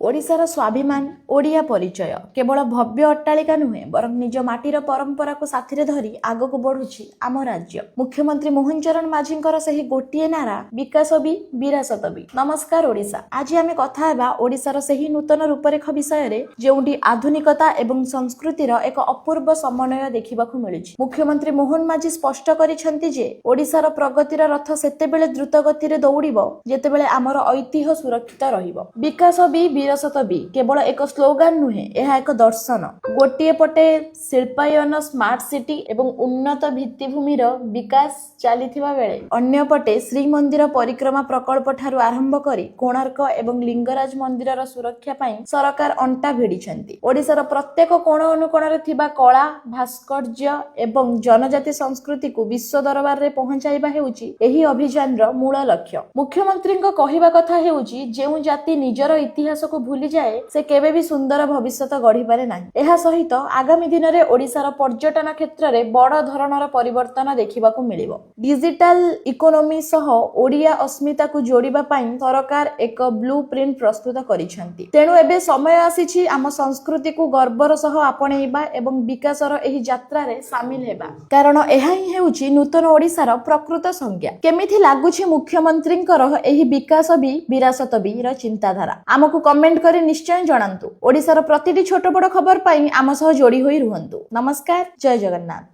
ओडिशार स्वाभिमान ओडिया परिचय केवल भव्य अट्टालिका नुहे बरं निज माटीर परंपरा को साथी धरी आगक बढ़ुछि आम राज्य। मुख्यमंत्री मोहन चरण माझींकर सही गोटिए नारा विकास भी विरासत भी। नमस्कार ओडिशा। आज आमे कथा हेबा ओडिशार सही नूतन रूपरेख विषय रे जेउंटी आधुनिकता एवं संस्कृतिर एक अपूर्व समन्वय देखिबाकू मिलुछि। मुख्यमंत्री मोहन माझी स्पष्ट करिसेंति जे ओडिशार प्रगतिर रथ सेतेबेले द्रुत गति रे दौड़िबो जेतेबेले आमर ऐतिह्य सुरक्षित रहिबो। विकास भी विरासत भी केवल एक स्लोगान नुहे, यह एक दर्शन। गोटिए पटे शिल्पायन स्मार्ट सिटी एवं उन्नत भित्तिभूमिर विकास चलिथिबा बेले अन्य पटे श्रीमंदिर परिक्रमा प्रकल्प ठारू आरंभ करी कोणार्क एवं लिंगराज मंदिरर सुरक्षा पई सरकार अंटा भिड़िछंती। ओडिशार प्रत्येक कोण अनुकोणरे थिबा कला भास्कर्य एवं जनजाति संस्कृति को विश्व दरबार रे पहुंचाइबा हेउची एही अभियानर मूल लक्ष्य। मुख्यमंत्रीଙ୍କ कहिबा कथा हेउची जेउ जाति निजर इतिहास को भूली जाए से केबे भी सुंदर भविष्यत गढ़ी पारे नाही। एहा सहित आगामी दिन रे ओडिशार पर्यटन क्षेत्र रे बड़ धरणर परिवर्तन देखिबाकू मिलिबो। डिजिटल इकोनॉमी सह ओडिया अस्मिता को जोड़िबा पई सरकार एक ब्लूप्रिंट प्रस्तुत करिसेंती। तेणु एबे समय आसीछि आम संस्कृति को गर्वर सह आपणेइबा एवं विकासर एही यात्रा रे शामिल हेबा, कारण एहा ही हेउछि नूतन ओडिशार प्रकृत संज्ञा। केमिथि लागुछि मुख्यमंत्रींकर एही विकास भी विरासत भी र चिंताधारा आमको कमेंट करी निश्चय जणांतु। ओडिशार प्रतिटी छोट बड़ खबर पाई आम सह जोड़ी होई रुहंतु। नमस्कार, जय जगन्नाथ।